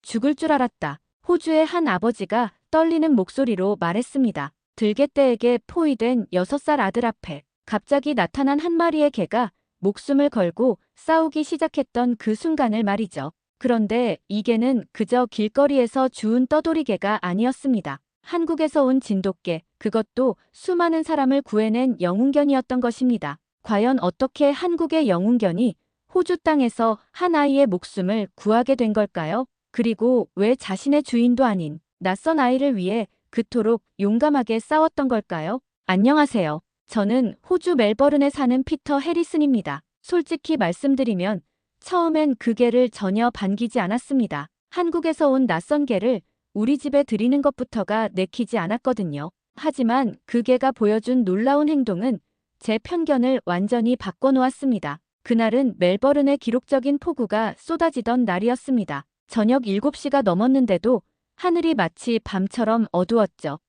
죽을 줄 알았다. 호주의 한 아버지가 떨리는 목소리로 말했습니다. 들개떼에게 포위된 6살 아들 앞에 갑자기 나타난 한 마리의 개가 목숨을 걸고 싸우기 시작했던 그 순간을 말이죠. 그런데 이 개는 그저 길거리에서 주운 떠돌이개가 아니었습니다. 한국에서 온 진돗개, 그것도 수많은 사람을 구해낸 영웅견이었던 것입니다. 과연 어떻게 한국의 영웅견이 호주 땅에서 한 아이의 목숨을 구하게 된 걸까요? 그리고 왜 자신의 주인도 아닌 낯선 아이를 위해 그토록 용감하게 싸웠던 걸까요? 안녕하세요. 저는 호주 멜버른에 사는 피터 해리슨입니다. 솔직히 말씀드리면 처음엔 그 개를 전혀 반기지 않았습니다. 한국에서 온 낯선 개를 우리 집에 들이는 것부터가 내키지 않았거든요. 하지만 그 개가 보여준 놀라운 행동은 제 편견을 완전히 바꿔놓았습니다. 그날은 멜버른의 기록적인 폭우가 쏟아지던 날이었습니다. 저녁 7시가 넘었는데도 하늘이 마치 밤처럼 어두웠죠.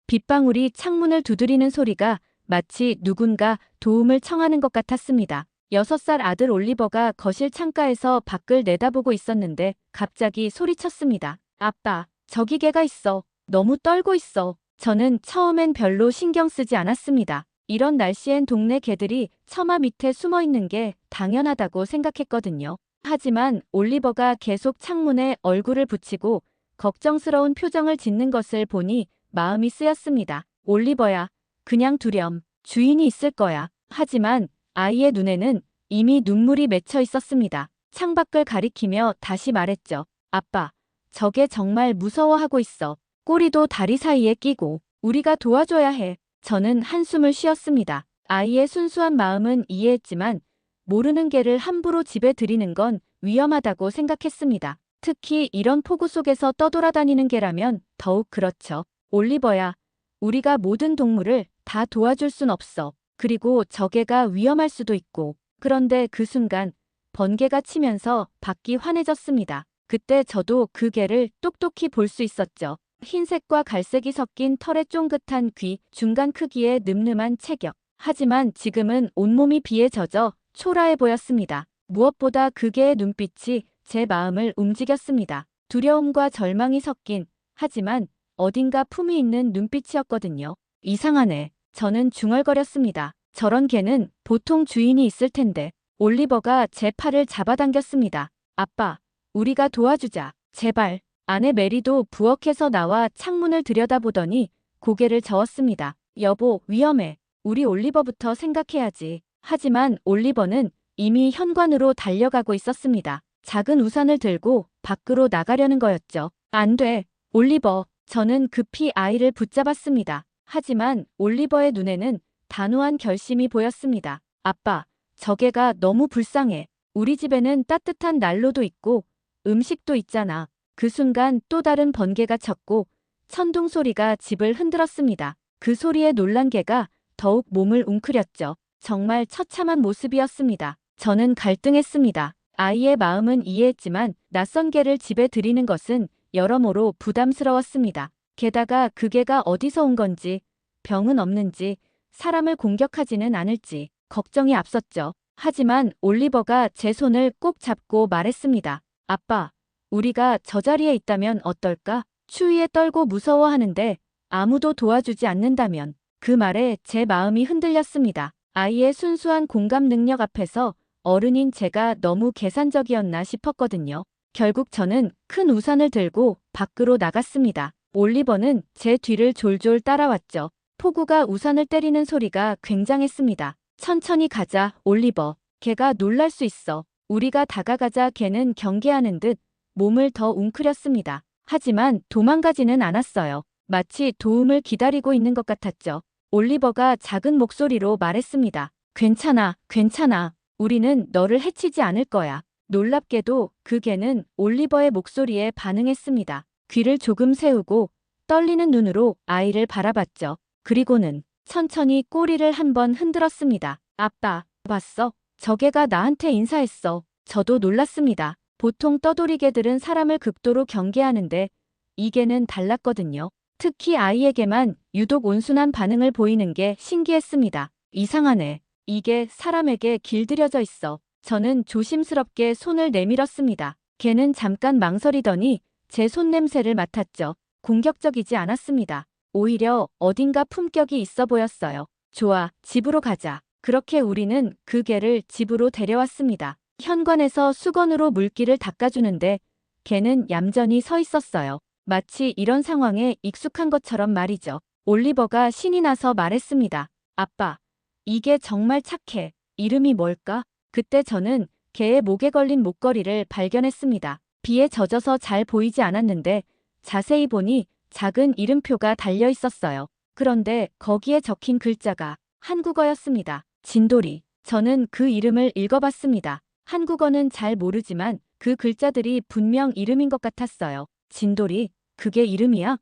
빗방울이 창문을 두드리는 소리가 마치 누군가 도움을 청하는 것 같았습니다. 6살 아들 올리버가 거실 창가에서 밖을 내다보고 있었는데 갑자기 소리쳤습니다. 아빠, 저기 개가 있어. 너무 떨고 있어. 저는 처음엔 별로 신경 쓰지 않았습니다. 이런 날씨엔 동네 개들이 처마 밑에 숨어 있는 게 당연하다고 생각했거든요. 하지만 올리버가 계속 창문에 얼굴을 붙이고 걱정스러운 표정을 짓는 것을 보니 마음이 쓰였습니다. 올리버야, 그냥 두렴. 주인이 있을 거야. 하지만 아이의 눈에는 이미 눈물이 맺혀 있었습니다. 창밖을 가리키며 다시 말했죠. 아빠, 저게 정말 무서워하고 있어. 꼬리도 다리 사이에 끼고. 우리가 도와줘야 해. 저는 한숨을 쉬었습니다. 아이의 순수한 마음은 이해했지만 모르는 개를 함부로 집에 들이는 건 위험하다고 생각했습니다. 특히 이런 폭우 속에서 떠돌아다니는 개라면 더욱 그렇죠. 올리버야, 우리가 모든 동물을 다 도와줄 순 없어. 그리고 저 개가 위험할 수도 있고. 그런데 그 순간 번개가 치면서 밖이 환해졌습니다. 그때 저도 그 개를 똑똑히 볼 수 있었죠. 흰색과 갈색이 섞인 털의 쫑긋한 귀, 중간 크기의 늠름한 체격. 하지만 지금은 온몸이 비에 젖어 초라해 보였습니다. 무엇보다 그 개의 눈빛이 제 마음을 움직였습니다. 두려움과 절망이 섞인, 하지만 어딘가 품이 있는 눈빛이었거든요. 이상하네. 저는 중얼거렸습니다. 저런 개는 보통 주인이 있을 텐데. 올리버가 제 팔을 잡아당겼습니다. 아빠, 우리가 도와주자. 제발. 아내 메리도 부엌에서 나와 창문을 들여다보더니 고개를 저었습니다. 여보, 위험해. 우리 올리버부터 생각해야지. 하지만 올리버는 이미 현관으로 달려가고 있었습니다. 작은 우산을 들고 밖으로 나가려는 거였죠. 안 돼, 올리버. 저는 급히 아이를 붙잡았습니다. 하지만 올리버의 눈에는 단호한 결심이 보였습니다. 아빠, 저 개가 너무 불쌍해. 우리 집에는 따뜻한 난로도 있고 음식도 있잖아. 그 순간 또 다른 번개가 쳤고 천둥 소리가 집을 흔들었습니다. 그 소리에 놀란 개가 더욱 몸을 웅크렸죠. 정말 처참한 모습이었습니다. 저는 갈등했습니다. 아이의 마음은 이해했지만 낯선 개를 집에 들이는 것은 여러모로 부담스러웠습니다. 게다가 그 개가 어디서 온 건지, 병은 없는지, 사람을 공격하지는 않을지 걱정이 앞섰죠. 하지만 올리버가 제 손을 꼭 잡고 말했습니다. 아빠, 우리가 저 자리에 있다면 어떨까? 추위에 떨고 무서워하는데 아무도 도와주지 않는다면. 그 말에 제 마음이 흔들렸습니다. 아이의 순수한 공감 능력 앞에서 어른인 제가 너무 계산적이었나 싶었거든요. 결국 저는 큰 우산을 들고 밖으로 나갔습니다. 올리버는 제 뒤를 졸졸 따라왔죠. 폭우가 우산을 때리는 소리가 굉장했습니다. 천천히 가자, 올리버. 걔가 놀랄 수 있어. 우리가 다가가자 걔는 경계하는 듯 몸을 더 웅크렸습니다. 하지만 도망가지는 않았어요. 마치 도움을 기다리고 있는 것 같았죠. 올리버가 작은 목소리로 말했습니다. 괜찮아, 괜찮아. 우리는 너를 해치지 않을 거야. 놀랍게도 그 개는 올리버의 목소리에 반응했습니다. 귀를 조금 세우고 떨리는 눈으로 아이를 바라봤죠. 그리고는 천천히 꼬리를 한번 흔들었습니다. 아빠, 봤어? 저 개가 나한테 인사했어. 저도 놀랐습니다. 보통 떠돌이 개들은 사람을 극도로 경계하는데 이 개는 달랐거든요. 특히 아이에게만 유독 온순한 반응을 보이는 게 신기했습니다. 이상하네. 이게 사람에게 길들여져 있어. 저는 조심스럽게 손을 내밀었습니다. 개는 잠깐 망설이더니 제 손냄새를 맡았죠. 공격적이지 않았습니다. 오히려 어딘가 품격이 있어 보였어요. 좋아, 집으로 가자. 그렇게 우리는 그 개를 집으로 데려왔습니다. 현관에서 수건으로 물기를 닦아주는데 개는 얌전히 서 있었어요. 마치 이런 상황에 익숙한 것처럼 말이죠. 올리버가 신이 나서 말했습니다. 아빠, 이게 정말 착해. 이름이 뭘까? 그때 저는 개의 목에 걸린 목걸이를 발견했습니다. 비에 젖어서 잘 보이지 않았는데 자세히 보니 작은 이름표가 달려 있었어요. 그런데 거기에 적힌 글자가 한국어였습니다. 진돌이. 저는 그 이름을 읽어봤습니다. 한국어는 잘 모르지만 그 글자들이 분명 이름인 것 같았어요. 진돌이, 그게 이름이야?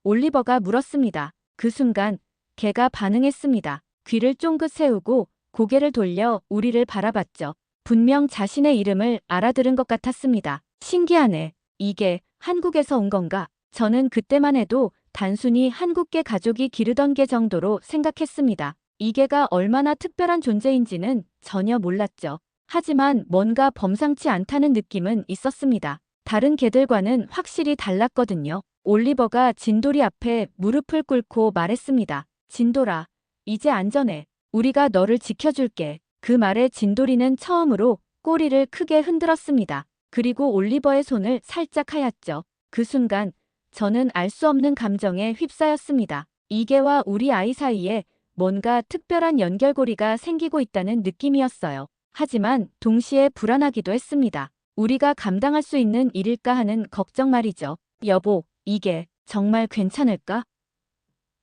올리버가 물었습니다. 그 순간 개가 반응했습니다. 귀를 쫑긋 세우고 고개를 돌려 우리를 바라봤죠. 분명 자신의 이름을 알아들은 것 같았습니다. 신기하네. 이게 한국에서 온 건가? 저는 그때만 해도 단순히 한국계 가족이 기르던 개 정도로 생각했습니다. 이 개가 얼마나 특별한 존재인지는 전혀 몰랐죠. 하지만 뭔가 범상치 않다는 느낌은 있었습니다. 다른 개들과는 확실히 달랐거든요. 올리버가 진돌이 앞에 무릎을 꿇고 말했습니다. 진돌아, 이제 안전해. 우리가 너를 지켜줄게. 그 말에 진돌이는 처음으로 꼬리를 크게 흔들었습니다. 그리고 올리버의 손을 살짝 하였죠. 그 순간 저는 알 수 없는 감정에 휩싸였습니다. 이 개와 우리 아이 사이에 뭔가 특별한 연결고리가 생기고 있다는 느낌이었어요. 하지만 동시에 불안하기도 했습니다. 우리가 감당할 수 있는 일일까 하는 걱정 말이죠. 여보, 이게 정말 괜찮을까?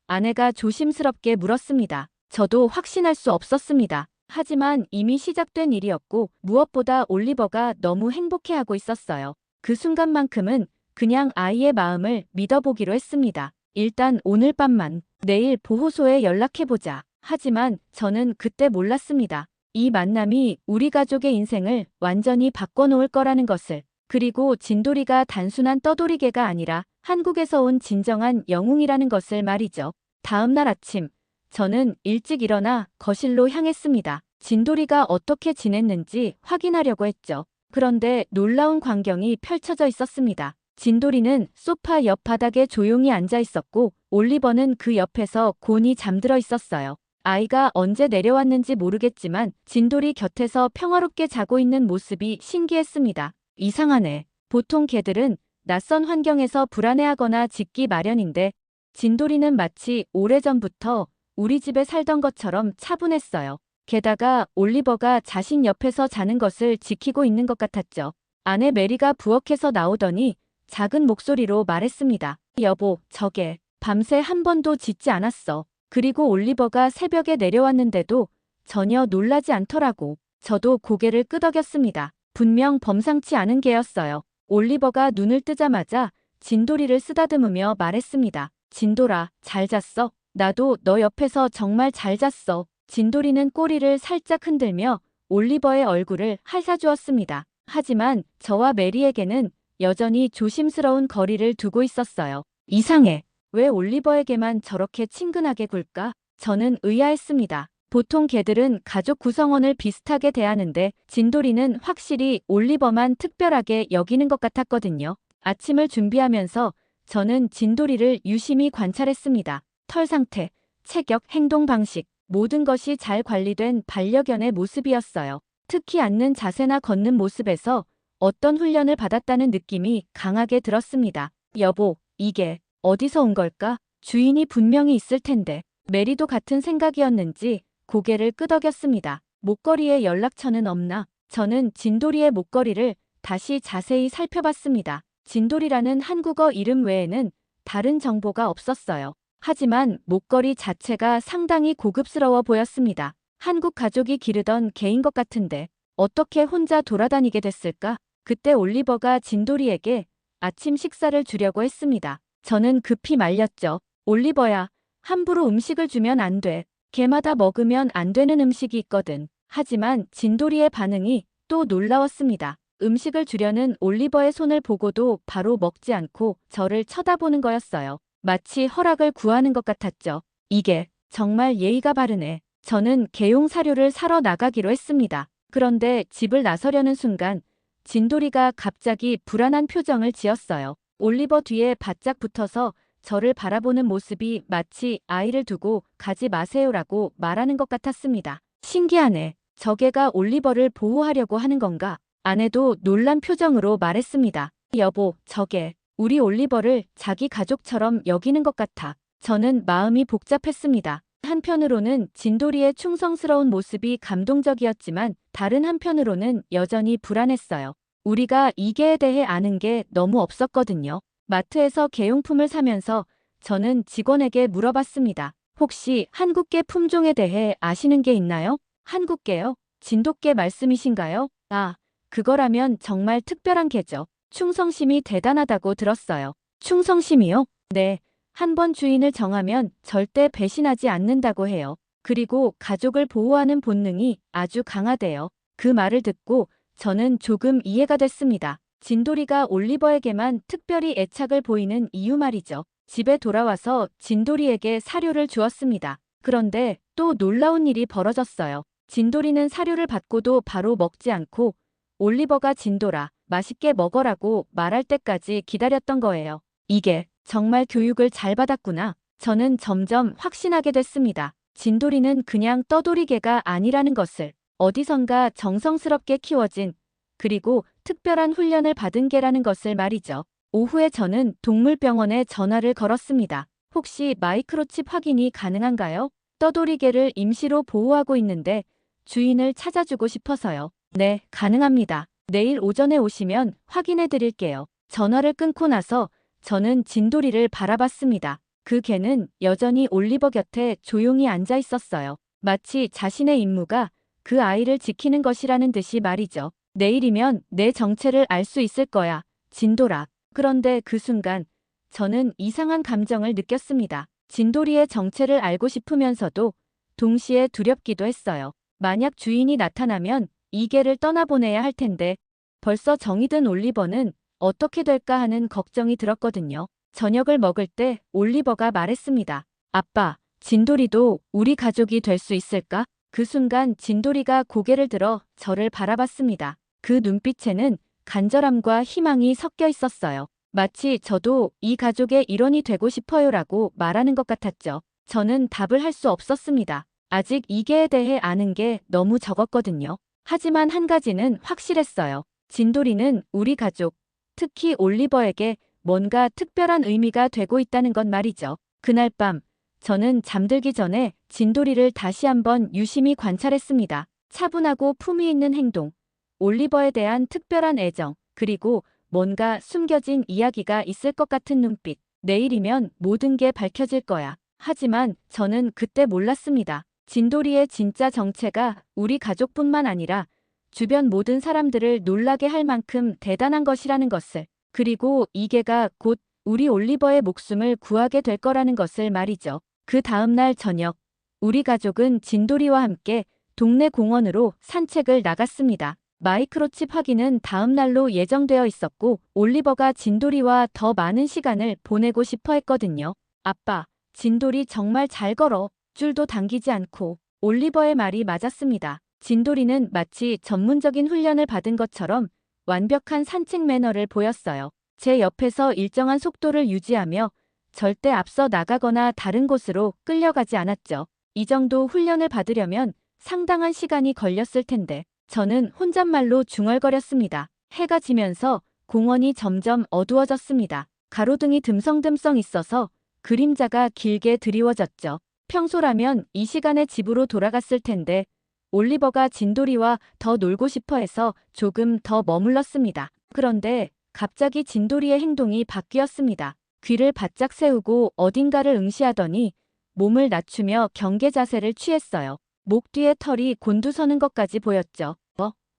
아내가 조심스럽게 물었습니다. 저도 확신할 수 없었습니다. 하지만 이미 시작된 일이었고 무엇보다 올리버가 너무 행복해하고 있었어요. 그 순간만큼은 그냥 아이의 마음을 믿어보기로 했습니다. 일단 오늘 밤만, 내일 보호소에 연락해보자. 하지만 저는 그때 몰랐습니다. 이 만남이 우리 가족의 인생을 완전히 바꿔놓을 거라는 것을. 그리고 진돌이가 단순한 떠돌이개가 아니라 한국에서 온 진정한 영웅이라는 것을 말이죠. 다음 날 아침, 저는 일찍 일어나 거실로 향했습니다. 진돌이가 어떻게 지냈는지 확인하려고 했죠. 그런데 놀라운 광경이 펼쳐져 있었습니다. 진돌이는 소파 옆 바닥에 조용히 앉아 있었고 올리버는 그 옆에서 곤히 잠들어 있었어요. 아이가 언제 내려왔는지 모르겠지만 진돌이 곁에서 평화롭게 자고 있는 모습이 신기했습니다. 이상하네. 보통 개들은 낯선 환경에서 불안해하거나 짖기 마련인데 진돌이는 마치 오래전부터 우리 집에 살던 것처럼 차분했어요. 게다가 올리버가 자신 옆에서 자는 것을 지키고 있는 것 같았죠. 아내 메리가 부엌에서 나오더니 작은 목소리로 말했습니다. 여보, 저게 밤새 한 번도 짖지 않았어. 그리고 올리버가 새벽에 내려왔는데도 전혀 놀라지 않더라고. 저도 고개를 끄덕였습니다. 분명 범상치 않은 개였어요. 올리버가 눈을 뜨자마자 진돌이를 쓰다듬으며 말했습니다. 진돌아, 잘 잤어? 나도 너 옆에서 정말 잘 잤어. 진돌이는 꼬리를 살짝 흔들며 올리버의 얼굴을 핥아주었습니다. 하지만 저와 메리에게는 여전히 조심스러운 거리를 두고 있었어요. 이상해. 왜 올리버에게만 저렇게 친근하게 굴까? 저는 의아했습니다. 보통 개들은 가족 구성원을 비슷하게 대하는데 진돌이는 확실히 올리버만 특별하게 여기는 것 같았거든요. 아침을 준비하면서 저는 진돌이를 유심히 관찰했습니다. 털 상태, 체격, 행동 방식, 모든 것이 잘 관리된 반려견의 모습이었어요. 특히 앉는 자세나 걷는 모습에서 어떤 훈련을 받았다는 느낌이 강하게 들었습니다. 여보, 이게 어디서 온 걸까? 주인이 분명히 있을 텐데. 메리도 같은 생각이었는지 고개를 끄덕였습니다. 목걸이에 연락처는 없나? 저는 진돌이의 목걸이를 다시 자세히 살펴봤습니다. 진돌이라는 한국어 이름 외에는 다른 정보가 없었어요. 하지만 목걸이 자체가 상당히 고급스러워 보였습니다. 한국 가족이 기르던 개인 것 같은데 어떻게 혼자 돌아다니게 됐을까? 그때 올리버가 진돌이에게 아침 식사를 주려고 했습니다. 저는 급히 말렸죠. 올리버야, 함부로 음식을 주면 안 돼. 개마다 먹으면 안 되는 음식이 있거든. 하지만 진돌이의 반응이 또 놀라웠습니다. 음식을 주려는 올리버의 손을 보고도 바로 먹지 않고 저를 쳐다보는 거였어요. 마치 허락을 구하는 것 같았죠. 이게 정말 예의가 바르네. 저는 개용 사료를 사러 나가기로 했습니다. 그런데 집을 나서려는 순간 진돌이가 갑자기 불안한 표정을 지었어요. 올리버 뒤에 바짝 붙어서 저를 바라보는 모습이 마치 아이를 두고 가지 마세요라고 말하는 것 같았습니다. 신기하네. 저개가 올리버를 보호하려고 하는 건가? 아내도 놀란 표정으로 말했습니다. 여보, 저게 우리 올리버를 자기 가족처럼 여기는 것 같아. 저는 마음이 복잡했습니다. 한편으로는 진돌이의 충성스러운 모습이 감동적이었지만 다른 한편으로는 여전히 불안했어요. 우리가 이 개에 대해 아는 게 너무 없었거든요. 마트에서 개용품을 사면서 저는 직원에게 물어봤습니다. 혹시 한국개 품종에 대해 아시는 게 있나요? 한국개요? 진돗개 말씀이신가요? 아, 그거라면 정말 특별한 개죠. 충성심이 대단하다고 들었어요. 충성심이요? 네. 한 번 주인을 정하면 절대 배신하지 않는다고 해요. 그리고 가족을 보호하는 본능이 아주 강하대요. 그 말을 듣고 저는 조금 이해가 됐습니다. 진돌이가 올리버에게만 특별히 애착을 보이는 이유 말이죠. 집에 돌아와서 진돌이에게 사료를 주었습니다. 그런데 또 놀라운 일이 벌어졌어요. 진돌이는 사료를 받고도 바로 먹지 않고 올리버가 진돌아, 맛있게 먹어라고 말할 때까지 기다렸던 거예요. 이게 정말 교육을 잘 받았구나. 저는 점점 확신하게 됐습니다. 진돌이는 그냥 떠돌이개가 아니라는 것을. 어디선가 정성스럽게 키워진 그리고 특별한 훈련을 받은 개라는 것을 말이죠. 오후에 저는 동물병원에 전화를 걸었습니다. 혹시 마이크로칩 확인이 가능한가요? 떠돌이개를 임시로 보호하고 있는데 주인을 찾아주고 싶어서요. 네, 가능합니다. 내일 오전에 오시면 확인해 드릴게요. 전화를 끊고 나서 저는 진돌이를 바라봤습니다. 그 개는 여전히 올리버 곁에 조용히 앉아 있었어요. 마치 자신의 임무가 그 아이를 지키는 것이라는 듯이 말이죠. 내일이면 내 정체를 알 수 있을 거야, 진돌아. 그런데 그 순간 저는 이상한 감정을 느꼈습니다. 진돌이의 정체를 알고 싶으면서도 동시에 두렵기도 했어요. 만약 주인이 나타나면 이 개를 떠나보내야 할 텐데 벌써 정이 든 올리버는 어떻게 될까 하는 걱정이 들었거든요. 저녁을 먹을 때 올리버가 말했습니다. 아빠, 진돌이도 우리 가족이 될 수 있을까? 그 순간 진돌이가 고개를 들어 저를 바라봤습니다. 그 눈빛에는 간절함과 희망이 섞여 있었어요. 마치 저도 이 가족의 일원이 되고 싶어요라고 말하는 것 같았죠. 저는 답을 할 수 없었습니다. 아직 이 개에 대해 아는 게 너무 적었거든요. 하지만 한 가지는 확실했어요. 진돌이는 우리 가족, 특히 올리버에게 뭔가 특별한 의미가 되고 있다는 건 말이죠. 그날 밤, 저는 잠들기 전에 진돌이를 다시 한번 유심히 관찰했습니다. 차분하고 품위 있는 행동, 올리버에 대한 특별한 애정, 그리고 뭔가 숨겨진 이야기가 있을 것 같은 눈빛. 내일이면 모든 게 밝혀질 거야. 하지만 저는 그때 몰랐습니다. 진돌이의 진짜 정체가 우리 가족뿐만 아니라 주변 모든 사람들을 놀라게 할 만큼 대단한 것이라는 것을, 그리고 이 개가 곧 우리 올리버의 목숨을 구하게 될 거라는 것을 말이죠. 그 다음 날 저녁, 우리 가족은 진돌이와 함께 동네 공원으로 산책을 나갔습니다. 마이크로칩 확인은 다음 날로 예정되어 있었고 올리버가 진돌이와 더 많은 시간을 보내고 싶어 했거든요. 아빠, 진돌이 정말 잘 걸어. 줄도 당기지 않고. 올리버의 말이 맞았습니다. 진돌이는 마치 전문적인 훈련을 받은 것처럼 완벽한 산책 매너를 보였어요. 제 옆에서 일정한 속도를 유지하며 절대 앞서 나가거나 다른 곳으로 끌려가지 않았죠. 이 정도 훈련을 받으려면 상당한 시간이 걸렸을 텐데 저는 혼잣말로 중얼거렸습니다. 해가 지면서 공원이 점점 어두워졌습니다. 가로등이 듬성듬성 있어서 그림자가 길게 드리워졌죠. 평소라면 이 시간에 집으로 돌아갔을 텐데 올리버가 진돌이와 더 놀고 싶어 해서 조금 더 머물렀습니다. 그런데 갑자기 진돌이의 행동이 바뀌었습니다. 귀를 바짝 세우고 어딘가를 응시하더니 몸을 낮추며 경계 자세를 취했어요. 목 뒤에 털이 곤두서는 것까지 보였죠.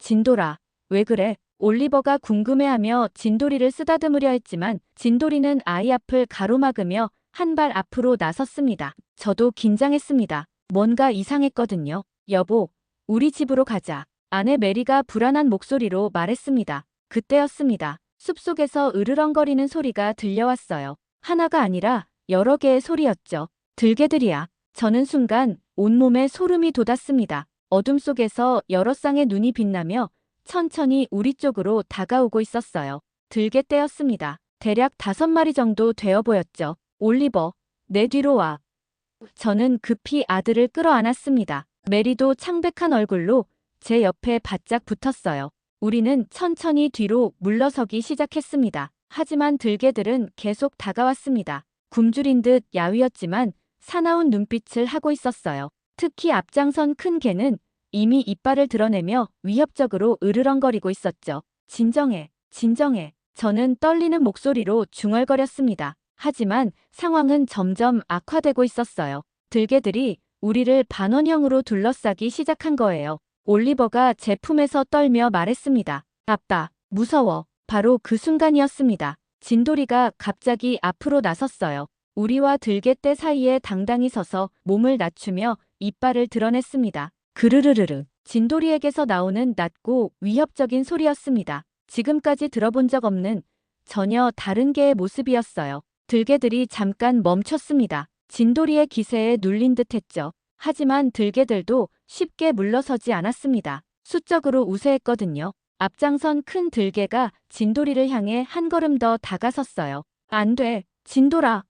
진돌아, 왜 그래? 올리버가 궁금해하며 진돌이를 쓰다듬으려 했지만 진돌이는 아이 앞을 가로막으며 한 발 앞으로 나섰습니다. 저도 긴장했습니다. 뭔가 이상했거든요. 여보, 우리 집으로 가자. 아내 메리가 불안한 목소리로 말했습니다. 그때였습니다. 숲속에서 으르렁거리는 소리가 들려왔어요. 하나가 아니라 여러 개의 소리였죠. 들개들이야. 저는 순간 온몸에 소름이 돋았습니다. 어둠 속에서 여러 쌍의 눈이 빛나며 천천히 우리 쪽으로 다가오고 있었어요. 들개떼였습니다. 대략 5마리 정도 되어 보였죠. 올리버, 내 뒤로 와. 저는 급히 아들을 끌어안았습니다. 메리도 창백한 얼굴로 제 옆에 바짝 붙었어요. 우리는 천천히 뒤로 물러서기 시작했습니다. 하지만 들개들은 계속 다가왔습니다. 굶주린 듯 야위었지만 사나운 눈빛을 하고 있었어요. 특히 앞장선 큰 개는 이미 이빨을 드러내며 위협적으로 으르렁거리고 있었죠. 진정해, 진정해. 저는 떨리는 목소리로 중얼거렸습니다. 하지만 상황은 점점 악화되고 있었어요. 들개들이 우리를 반원형으로 둘러싸기 시작한 거예요. 올리버가 제 품에서 떨며 말했습니다. 아빠, 무서워. 바로 그 순간이었습니다. 진돌이가 갑자기 앞으로 나섰어요. 우리와 들개떼 사이에 당당히 서서 몸을 낮추며 이빨을 드러냈습니다. 그르르르르. 진돌이에게서 나오는 낮고 위협적인 소리였습니다. 지금까지 들어본 적 없는 전혀 다른 개의 모습이었어요. 들개들이 잠깐 멈췄습니다. 진돌이의 기세에 눌린 듯 했죠. 하지만 들개들도 쉽게 물러서지 않았습니다. 수적으로 우세했거든요. 앞장선 큰 들개가 진돌이를 향해 한 걸음 더 다가섰어요. 안 돼, 진돌아.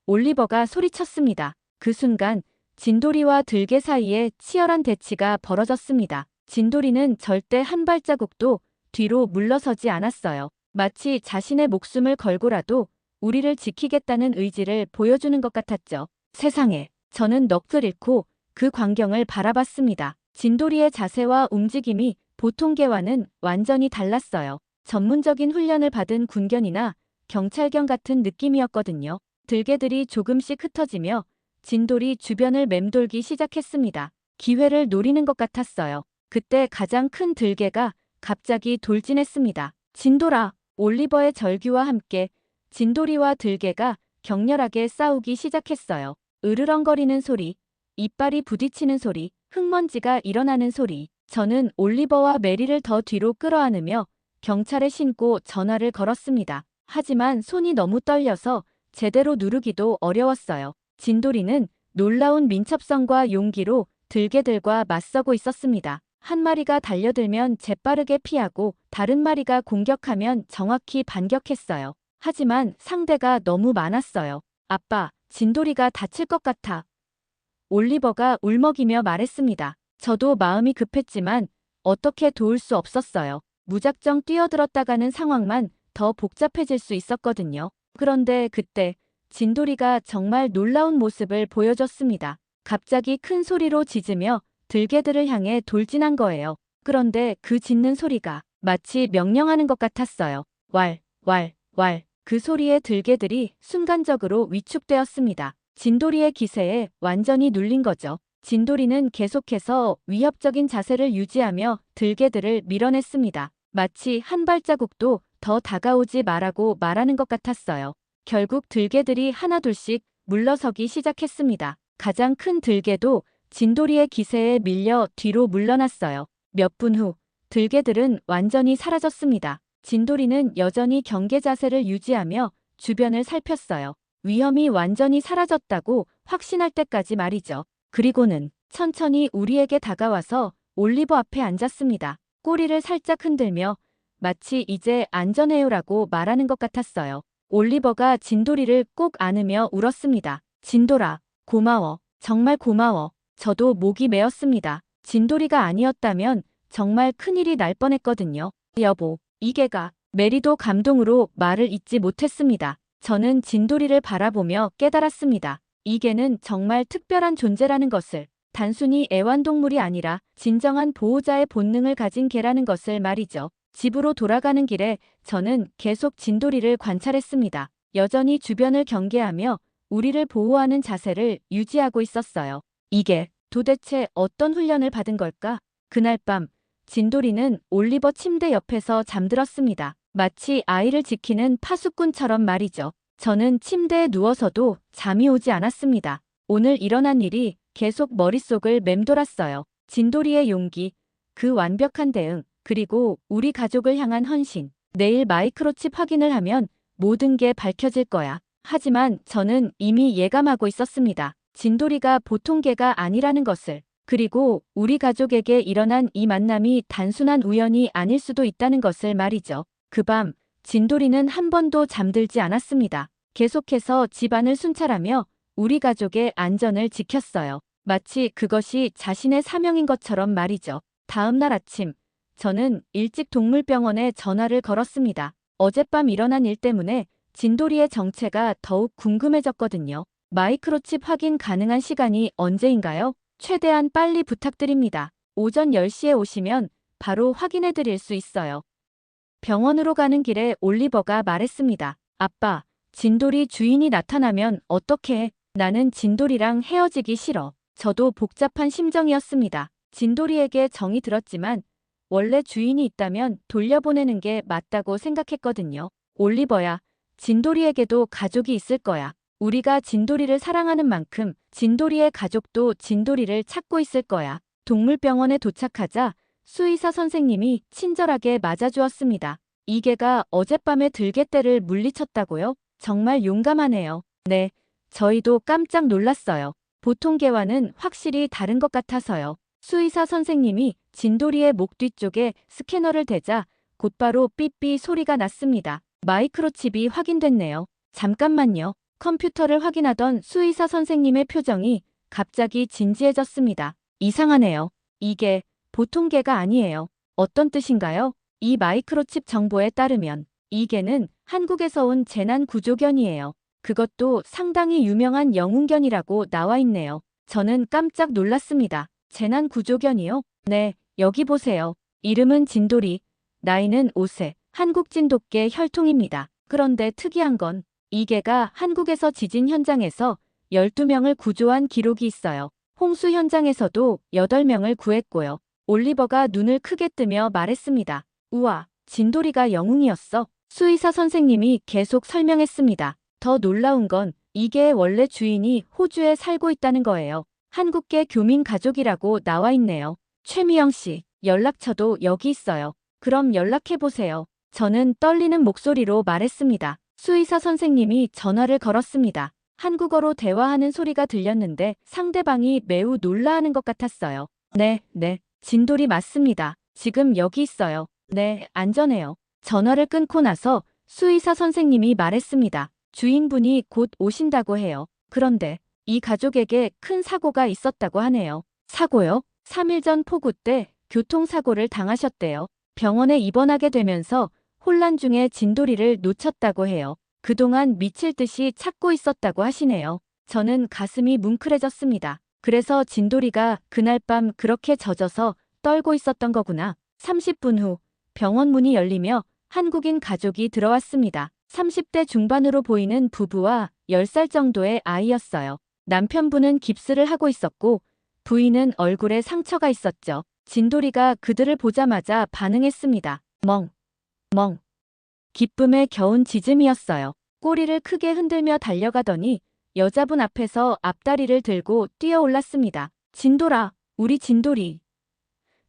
올리버가 소리쳤습니다. 그 순간 진돌이와 들개 사이에 치열한 대치가 벌어졌습니다. 진돌이는 절대 한 발자국도 뒤로 물러서지 않았어요. 마치 자신의 목숨을 걸고라도 우리를 지키겠다는 의지를 보여주는 것 같았죠. 세상에, 저는 넋을 잃고 그 광경을 바라봤습니다. 진돌이의 자세와 움직임이 보통 개와는 완전히 달랐어요. 전문적인 훈련을 받은 군견이나 경찰견 같은 느낌이었거든요. 들개들이 조금씩 흩어지며 진돌이 주변을 맴돌기 시작했습니다. 기회를 노리는 것 같았어요. 그때 가장 큰 들개가 갑자기 돌진했습니다. 진돌아, 올리버의 절규와 함께 진돌이와 들개가 격렬하게 싸우기 시작했어요. 으르렁거리는 소리, 이빨이 부딪히는 소리, 흙먼지가 일어나는 소리. 저는 올리버와 메리를 더 뒤로 끌어안으며 경찰에 신고 전화를 걸었습니다. 하지만 손이 너무 떨려서 제대로 누르기도 어려웠어요. 진돌이는 놀라운 민첩성과 용기로 들개들과 맞서고 있었습니다. 한 마리가 달려들면 재빠르게 피하고 다른 마리가 공격하면 정확히 반격했어요. 하지만 상대가 너무 많았어요. 아빠, 진돌이가 다칠 것 같아. 올리버가 울먹이며 말했습니다. 저도 마음이 급했지만 어떻게 도울 수 없었어요. 무작정 뛰어들었다가는 상황만 더 복잡해질 수 있었거든요. 그런데 그때 진돌이가 정말 놀라운 모습을 보여줬습니다. 갑자기 큰 소리로 짖으며 들개들을 향해 돌진한 거예요. 그런데 그 짖는 소리가 마치 명령하는 것 같았어요. 왈, 왈, 왈. 그 소리에 들개들이 순간적으로 위축되었습니다. 진돌이의 기세에 완전히 눌린 거죠. 진돌이는 계속해서 위협적인 자세를 유지하며 들개들을 밀어냈습니다. 마치 한 발자국도 더 다가오지 말라고 말하는 것 같았어요. 결국 들개들이 하나둘씩 물러서기 시작했습니다. 가장 큰 들개도 진돌이의 기세에 밀려 뒤로 물러났어요. 몇 분 후 들개들은 완전히 사라졌습니다. 진돌이는 여전히 경계 자세를 유지하며 주변을 살폈어요. 위험이 완전히 사라졌다고 확신할 때까지 말이죠. 그리고는 천천히 우리에게 다가와서 올리버 앞에 앉았습니다. 꼬리를 살짝 흔들며 마치 이제 안전해요라고 말하는 것 같았어요. 올리버가 진돌이를 꼭 안으며 울었습니다. 진돌아, 고마워. 정말 고마워. 저도 목이 메었습니다. 진돌이가 아니었다면 정말 큰일이 날 뻔했거든요. 여보, 이 개가. 메리도 감동으로 말을 잇지 못했습니다. 저는 진돌이를 바라보며 깨달았습니다. 이 개는 정말 특별한 존재라는 것을, 단순히 애완동물이 아니라 진정한 보호자의 본능을 가진 개라는 것을 말이죠. 집으로 돌아가는 길에 저는 계속 진돌이를 관찰했습니다. 여전히 주변을 경계하며 우리를 보호하는 자세를 유지하고 있었어요. 이게 도대체 어떤 훈련을 받은 걸까? 그날 밤 진돌이는 올리버 침대 옆에서 잠들었습니다. 마치 아이를 지키는 파수꾼처럼 말이죠. 저는 침대에 누워서도 잠이 오지 않았습니다. 오늘 일어난 일이 계속 머릿속을 맴돌았어요. 진돌이의 용기, 그 완벽한 대응, 그리고 우리 가족을 향한 헌신. 내일 마이크로칩 확인을 하면 모든 게 밝혀질 거야. 하지만 저는 이미 예감하고 있었습니다. 진돌이가 보통 개가 아니라는 것을. 그리고 우리 가족에게 일어난 이 만남이 단순한 우연이 아닐 수도 있다는 것을 말이죠. 그 밤 진돌이는 한 번도 잠들지 않았습니다. 계속해서 집안을 순찰하며 우리 가족의 안전을 지켰어요. 마치 그것이 자신의 사명인 것처럼 말이죠. 다음 날 아침, 저는 일찍 동물병원에 전화를 걸었습니다. 어젯밤 일어난 일 때문에 진돌이의 정체가 더욱 궁금해졌거든요. 마이크로칩 확인 가능한 시간이 언제인가요? 최대한 빨리 부탁드립니다. 오전 10시에 오시면 바로 확인해 드릴 수 있어요. 병원으로 가는 길에 올리버가 말했습니다. 아빠, 진돌이 주인이 나타나면 어떡해? 해? 나는 진돌이랑 헤어지기 싫어. 저도 복잡한 심정이었습니다. 진돌이에게 정이 들었지만 원래 주인이 있다면 돌려보내는 게 맞다고 생각했거든요. 올리버야, 진돌이에게도 가족이 있을 거야. 우리가 진돌이를 사랑하는 만큼 진돌이의 가족도 진돌이를 찾고 있을 거야. 동물병원에 도착하자 수의사 선생님이 친절하게 맞아주었습니다. 이 개가 어젯밤에 들개떼를 물리쳤다고요? 정말 용감하네요. 네, 저희도 깜짝 놀랐어요. 보통 개와는 확실히 다른 것 같아서요. 수의사 선생님이 진돌이의 목 뒤쪽에 스캐너를 대자 곧바로 삐삐 소리가 났습니다. 마이크로칩이 확인됐네요. 잠깐만요. 컴퓨터를 확인하던 수의사 선생님의 표정이 갑자기 진지해졌습니다. 이상하네요. 이게 보통 개가 아니에요. 어떤 뜻인가요? 이 마이크로칩 정보에 따르면 이 개는 한국에서 온 재난구조견이에요. 그것도 상당히 유명한 영웅견이라고 나와 있네요. 저는 깜짝 놀랐습니다. 재난구조견이요? 네, 여기 보세요. 이름은 진돌이, 나이는 5세, 한국 진돗개 혈통입니다. 그런데 특이한 건 이 개가 한국에서 지진 현장에서 12명을 구조한 기록이 있어요. 홍수 현장에서도 8명을 구했고요. 올리버가 눈을 크게 뜨며 말했습니다. 우와, 진돌이가 영웅이었어. 수의사 선생님이 계속 설명했습니다. 더 놀라운 건 이 개의 원래 주인이 호주에 살고 있다는 거예요. 한국계 교민 가족이라고 나와 있네요. 최미영 씨, 연락처도 여기 있어요. 그럼 연락해보세요. 저는 떨리는 목소리로 말했습니다. 수의사 선생님이 전화를 걸었습니다. 한국어로 대화하는 소리가 들렸는데 상대방이 매우 놀라하는 것 같았어요. 네, 진돌이 맞습니다. 지금 여기 있어요. 네, 안전해요. 전화를 끊고 나서 수의사 선생님이 말했습니다. 주인분이 곧 오신다고 해요. 그런데 이 가족에게 큰 사고가 있었다고 하네요. 사고요? 3일 전 폭우 때 교통사고를 당하셨대요. 병원에 입원하게 되면서 혼란 중에 진돌이를 놓쳤다고 해요. 그동안 미칠 듯이 찾고 있었다고 하시네요. 저는 가슴이 뭉클해졌습니다. 그래서 진돌이가 그날 밤 그렇게 젖어서 떨고 있었던 거구나. 30분 후 병원 문이 열리며 한국인 가족이 들어왔습니다. 30대 중반으로 보이는 부부와 10살 정도의 아이였어요. 남편분은 깁스를 하고 있었고 부인은 얼굴에 상처가 있었죠. 진돌이가 그들을 보자마자 반응했습니다. 멍. 기쁨에 겨운 짖음이었어요. 꼬리를 크게 흔들며 달려가더니 여자분 앞에서 앞다리를 들고 뛰어올랐습니다. 진돌아, 우리 진돌이.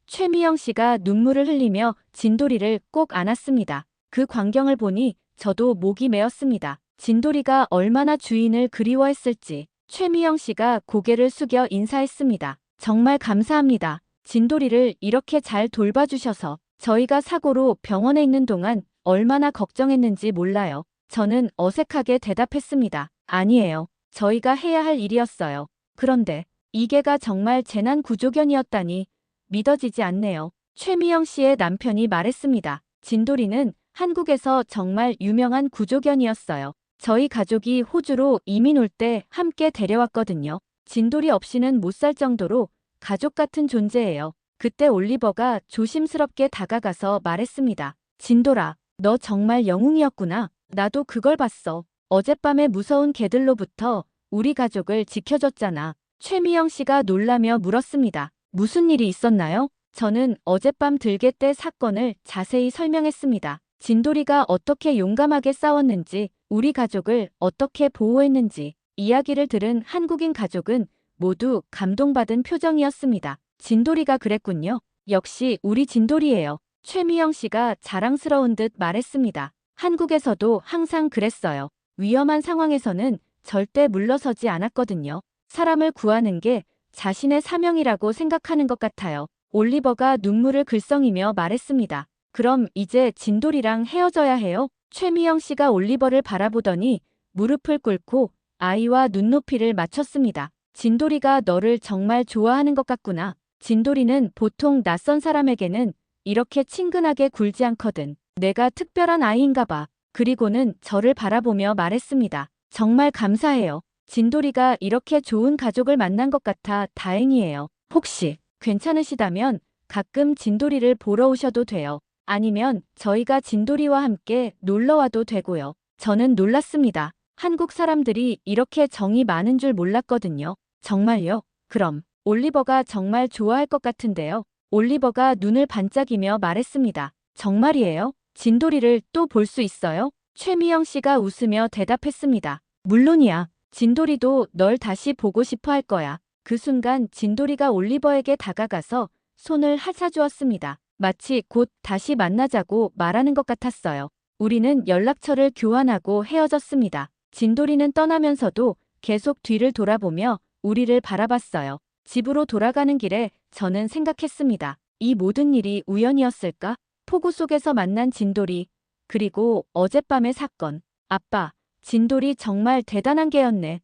최미영 씨가 눈물을 흘리며 진돌이를 꼭 안았습니다. 그 광경을 보니 저도 목이 메었습니다. 진돌이가 얼마나 주인을 그리워했을지. 최미영 씨가 고개를 숙여 인사했습니다. 정말 감사합니다. 진돌이를 이렇게 잘 돌봐주셔서. 저희가 사고로 병원에 있는 동안 얼마나 걱정했는지 몰라요. 저는 어색하게 대답했습니다. 아니에요. 저희가 해야 할 일이었어요. 그런데 이 개가 정말 재난구조견이었다니 믿어지지 않네요. 최미영 씨의 남편이 말했습니다. 진돌이는 한국에서 정말 유명한 구조견이었어요. 저희 가족이 호주로 이민 올 때 함께 데려왔거든요. 진돌이 없이는 못 살 정도로 가족 같은 존재예요. 그때 올리버가 조심스럽게 다가가서 말했습니다. 진돌아, 너 정말 영웅이었구나. 나도 그걸 봤어. 어젯밤에 무서운 개들로부터 우리 가족을 지켜줬잖아. 최미영 씨가 놀라며 물었습니다. 무슨 일이 있었나요? 저는 어젯밤 들개떼 사건을 자세히 설명했습니다. 진돌이가 어떻게 용감하게 싸웠는지, 우리 가족을 어떻게 보호했는지. 이야기를 들은 한국인 가족은 모두 감동받은 표정이었습니다. 진돌이가 그랬군요. 역시 우리 진돌이예요. 최미영 씨가 자랑스러운 듯 말했습니다. 한국에서도 항상 그랬어요. 위험한 상황에서는 절대 물러서지 않았거든요. 사람을 구하는 게 자신의 사명이라고 생각하는 것 같아요. 올리버가 눈물을 글썽이며 말했습니다. 그럼 이제 진돌이랑 헤어져야 해요? 최미영 씨가 올리버를 바라보더니 무릎을 꿇고 아이와 눈높이를 맞췄습니다. 진돌이가 너를 정말 좋아하는 것 같구나. 진돌이는 보통 낯선 사람에게는 이렇게 친근하게 굴지 않거든. 내가 특별한 아이인가 봐. 그리고는 저를 바라보며 말했습니다. 정말 감사해요. 진돌이가 이렇게 좋은 가족을 만난 것 같아 다행이에요. 혹시 괜찮으시다면 가끔 진돌이를 보러 오셔도 돼요. 아니면 저희가 진돌이와 함께 놀러 와도 되고요. 저는 놀랐습니다. 한국 사람들이 이렇게 정이 많은 줄 몰랐거든요. 정말요? 그럼 올리버가 정말 좋아할 것 같은데요. 올리버가 눈을 반짝이며 말했습니다. 정말이에요? 진돌이를 또 볼 수 있어요? 최미영 씨가 웃으며 대답했습니다. 물론이야. 진돌이도 널 다시 보고 싶어 할 거야. 그 순간 진돌이가 올리버에게 다가가서 손을 핥아주었습니다. 마치 곧 다시 만나자고 말하는 것 같았어요. 우리는 연락처를 교환하고 헤어졌습니다. 진돌이는 떠나면서도 계속 뒤를 돌아보며 우리를 바라봤어요. 집으로 돌아가는 길에 저는 생각했습니다. 이 모든 일이 우연이었을까? 폭우 속에서 만난 진돌이, 그리고 어젯밤의 사건. 아빠, 진돌이 정말 대단한 개였네.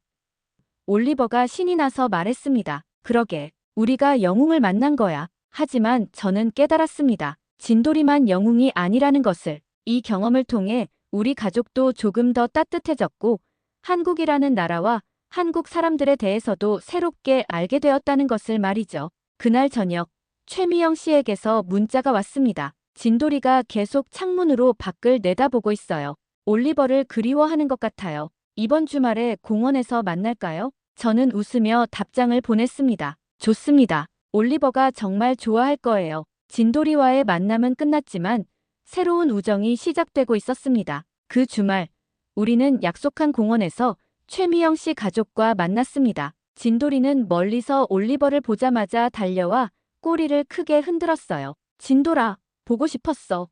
올리버가 신이 나서 말했습니다. 그러게, 우리가 영웅을 만난 거야. 하지만 저는 깨달았습니다. 진돌이만 영웅이 아니라는 것을. 이 경험을 통해 우리 가족도 조금 더 따뜻해졌고, 한국이라는 나라와 한국 사람들에 대해서도 새롭게 알게 되었다는 것을 말이죠. 그날 저녁, 최미영 씨에게서 문자가 왔습니다. 진돌이가 계속 창문으로 밖을 내다보고 있어요. 올리버를 그리워하는 것 같아요. 이번 주말에 공원에서 만날까요? 저는 웃으며 답장을 보냈습니다. 좋습니다. 올리버가 정말 좋아할 거예요. 진돌이와의 만남은 끝났지만 새로운 우정이 시작되고 있었습니다. 그 주말, 우리는 약속한 공원에서 최미영 씨 가족과 만났습니다. 진돌이는 멀리서 올리버를 보자마자 달려와 꼬리를 크게 흔들었어요. 진돌아, 보고 싶었어.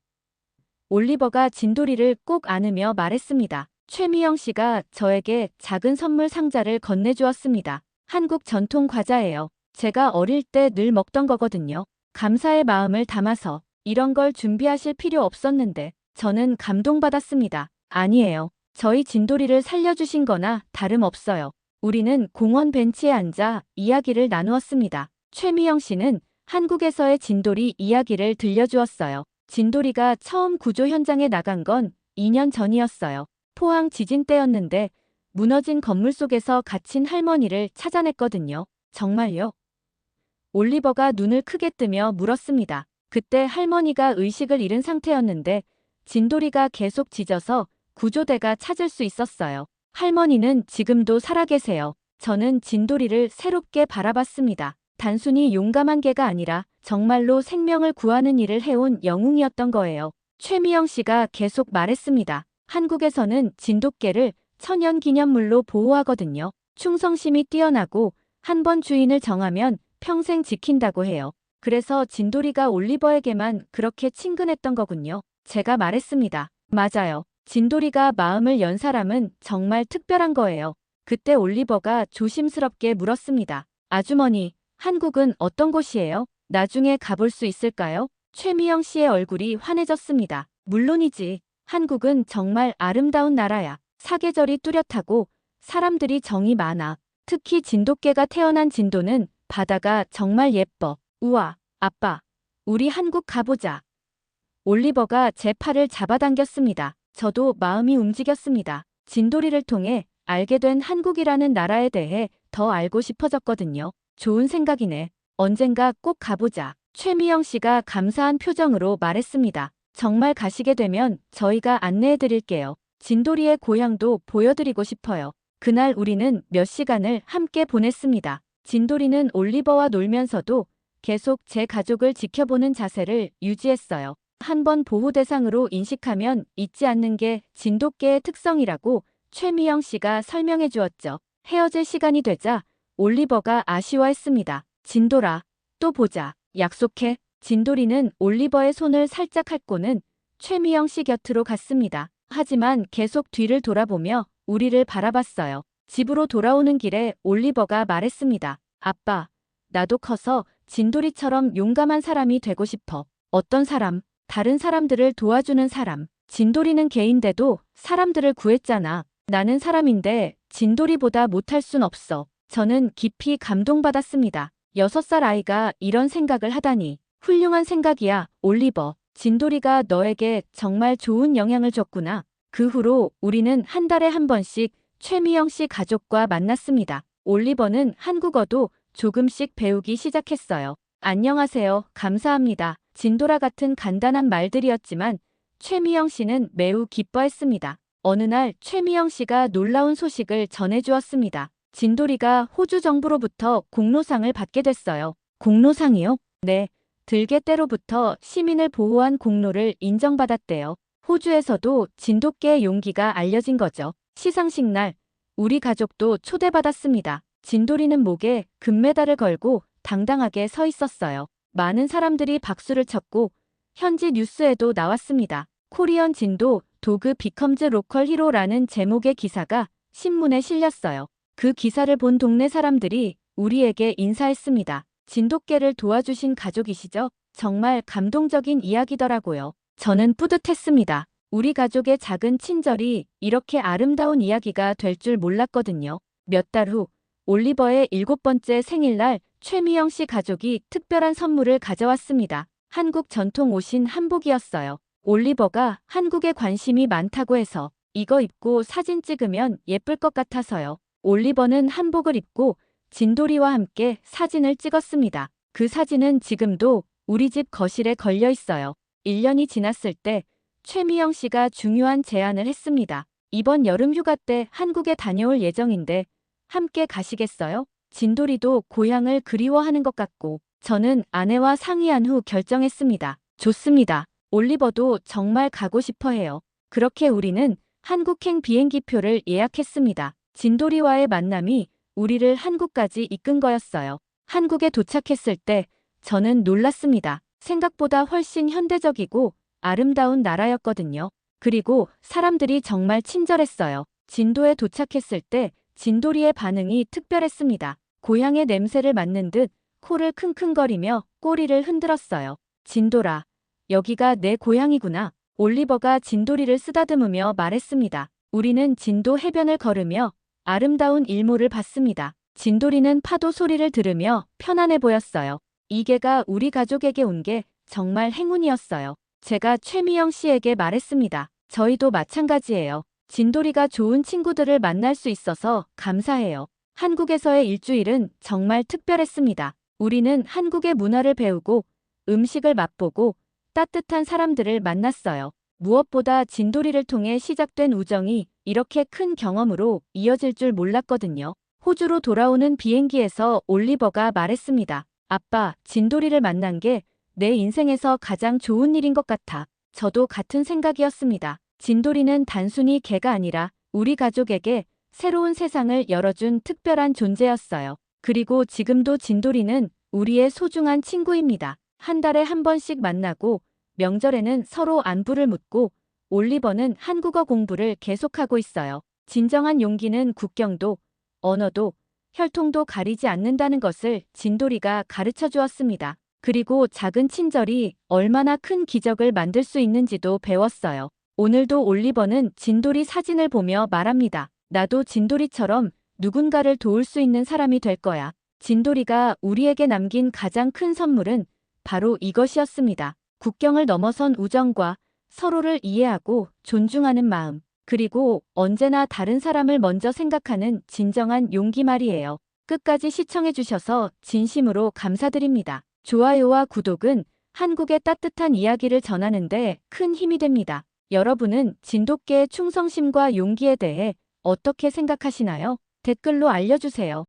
올리버가 진돌이를 꼭 안으며 말했습니다. 최미영 씨가 저에게 작은 선물 상자를 건네주었습니다. 한국 전통 과자예요. 제가 어릴 때 늘 먹던 거거든요. 감사의 마음을 담아서 이런 걸 준비하실 필요 없었는데 저는 감동받았습니다. 아니에요. 저희 진돌이를 살려주신 거나 다름없어요. 우리는 공원 벤치에 앉아 이야기를 나누었습니다. 최미영 씨는 한국에서의 진돌이 이야기를 들려주었어요. 진돌이가 처음 구조 현장에 나간 건 2년 전이었어요. 포항 지진 때였는데 무너진 건물 속에서 갇힌 할머니를 찾아냈거든요. 정말요? 올리버가 눈을 크게 뜨며 물었습니다. 그때 할머니가 의식을 잃은 상태였는데 진돌이가 계속 짖어서 구조대가 찾을 수 있었어요. 할머니는 지금도 살아계세요. 저는 진돌이를 새롭게 바라봤습니다. 단순히 용감한 개가 아니라 정말로 생명을 구하는 일을 해온 영웅이었던 거예요. 최미영 씨가 계속 말했습니다. 한국에서는 진돗개를 천연기념물로 보호하거든요. 충성심이 뛰어나고 한 번 주인을 정하면 평생 지킨다고 해요. 그래서 진돌이가 올리버에게만 그렇게 친근했던 거군요. 제가 말했습니다. 맞아요. 진돌이가 마음을 연 사람은 정말 특별한 거예요. 그때 올리버가 조심스럽게 물었습니다. 아주머니, 한국은 어떤 곳이에요? 나중에 가볼 수 있을까요? 최미영 씨의 얼굴이 환해졌습니다. 물론이지. 한국은 정말 아름다운 나라야. 사계절이 뚜렷하고 사람들이 정이 많아. 특히 진돗개가 태어난 진도는 바다가 정말 예뻐. 우와, 아빠, 우리 한국 가보자. 올리버가 제 팔을 잡아당겼습니다. 저도 마음이 움직였습니다. 진돌이를 통해 알게 된 한국이라는 나라에 대해 더 알고 싶어졌거든요. 좋은 생각이네. 언젠가 꼭 가보자. 최미영 씨가 감사한 표정으로 말했습니다. 정말 가시게 되면 저희가 안내해 드릴게요. 진돌이의 고향도 보여드리고 싶어요. 그날 우리는 몇 시간을 함께 보냈습니다. 진돌이는 올리버와 놀면서도 계속 제 가족을 지켜보는 자세를 유지했어요. 한번 보호 대상으로 인식하면 잊지 않는 게 진돗개의 특성이라고 최미영 씨가 설명해 주었죠. 헤어질 시간이 되자 올리버가 아쉬워했습니다. 진돌아, 또 보자. 약속해. 진돌이는 올리버의 손을 살짝 핥고는 최미영 씨 곁으로 갔습니다. 하지만 계속 뒤를 돌아보며 우리를 바라봤어요. 집으로 돌아오는 길에 올리버가 말했습니다. 아빠, 나도 커서 진돌이처럼 용감한 사람이 되고 싶어. 어떤 사람? 다른 사람들을 도와주는 사람. 진돌이는 개인데도 사람들을 구했잖아. 나는 사람인데 진돌이보다 못할 순 없어. 저는 깊이 감동받았습니다. 6살 아이가 이런 생각을 하다니. 훌륭한 생각이야, 올리버. 진돌이가 너에게 정말 좋은 영향을 줬구나. 그 후로 우리는 한 달에 한 번씩 최미영 씨 가족과 만났습니다. 올리버는 한국어도 조금씩 배우기 시작했어요. 안녕하세요, 감사합니다. 진돌아 같은 간단한 말들이었지만 최미영 씨는 매우 기뻐했습니다. 어느 날 최미영 씨가 놀라운 소식을 전해주었습니다. 진돌이가 호주 정부로부터 공로상을 받게 됐어요. 공로상이요? 네. 들개떼로부터 시민을 보호한 공로를 인정받았대요. 호주에서도 진돗개의 용기가 알려진 거죠. 시상식 날 우리 가족도 초대받았습니다. 진돌이는 목에 금메달을 걸고 당당하게 서 있었어요. 많은 사람들이 박수를 쳤고 현지 뉴스에도 나왔습니다. 코리언 진도 도그 비컴즈 로컬 히로라는 제목의 기사가 신문에 실렸어요. 그 기사를 본 동네 사람들이 우리에게 인사했습니다. 진돗개를 도와주신 가족이시죠? 정말 감동적인 이야기더라고요. 저는 뿌듯했습니다. 우리 가족의 작은 친절이 이렇게 아름다운 이야기가 될 줄 몰랐거든요. 몇 달 후 올리버의 7번째 생일날 최미영 씨 가족이 특별한 선물을 가져왔습니다. 한국 전통 옷인 한복이었어요. 올리버가 한국에 관심이 많다고 해서 이거 입고 사진 찍으면 예쁠 것 같아서요. 올리버는 한복을 입고 진돌이와 함께 사진을 찍었습니다. 그 사진은 지금도 우리 집 거실에 걸려 있어요. 1년이 지났을 때 최미영 씨가 중요한 제안을 했습니다. 이번 여름 휴가 때 한국에 다녀올 예정인데 함께 가시겠어요? 진돌이도 고향을 그리워하는 것 같고 저는 아내와 상의한 후 결정했습니다. 좋습니다. 올리버도 정말 가고 싶어 해요. 그렇게 우리는 한국행 비행기표를 예약했습니다. 진돌이와의 만남이 우리를 한국까지 이끈 거였어요. 한국에 도착했을 때 저는 놀랐습니다. 생각보다 훨씬 현대적이고 아름다운 나라였거든요. 그리고 사람들이 정말 친절했어요. 진도에 도착했을 때 진돌이의 반응이 특별했습니다. 고향의 냄새를 맡는 듯 코를 킁킁거리며 꼬리를 흔들었어요. 진돌아, 여기가 내 고향이구나. 올리버가 진돌이를 쓰다듬으며 말했습니다. 우리는 진도 해변을 걸으며 아름다운 일몰을 봤습니다. 진돌이는 파도 소리를 들으며 편안해 보였어요. 이 개가 우리 가족에게 온 게 정말 행운이었어요. 제가 최미영 씨에게 말했습니다. 저희도 마찬가지예요. 진돌이가 좋은 친구들을 만날 수 있어서 감사해요. 한국에서의 일주일은 정말 특별했습니다. 우리는 한국의 문화를 배우고 음식을 맛보고 따뜻한 사람들을 만났어요. 무엇보다 진돌이를 통해 시작된 우정이 이렇게 큰 경험으로 이어질 줄 몰랐거든요. 호주로 돌아오는 비행기에서 올리버가 말했습니다. 아빠, 진돌이를 만난 게 내 인생에서 가장 좋은 일인 것 같아. 저도 같은 생각이었습니다. 진돌이는 단순히 개가 아니라 우리 가족에게 새로운 세상을 열어준 특별한 존재였어요. 그리고 지금도 진돌이는 우리의 소중한 친구입니다. 한 달에 한 번씩 만나고 명절에는 서로 안부를 묻고 올리버는 한국어 공부를 계속하고 있어요. 진정한 용기는 국경도, 언어도, 혈통도 가리지 않는다는 것을 진돌이가 가르쳐 주었습니다. 그리고 작은 친절이 얼마나 큰 기적을 만들 수 있는지도 배웠어요. 오늘도 올리버는 진돌이 사진을 보며 말합니다. 나도 진돌이처럼 누군가를 도울 수 있는 사람이 될 거야. 진돌이가 우리에게 남긴 가장 큰 선물은 바로 이것이었습니다. 국경을 넘어선 우정과 서로를 이해하고 존중하는 마음, 그리고 언제나 다른 사람을 먼저 생각하는 진정한 용기 말이에요. 끝까지 시청해주셔서 진심으로 감사드립니다. 좋아요와 구독은 한국의 따뜻한 이야기를 전하는데 큰 힘이 됩니다. 여러분은 진돗개의 충성심과 용기에 대해 어떻게 생각하시나요? 댓글로 알려주세요.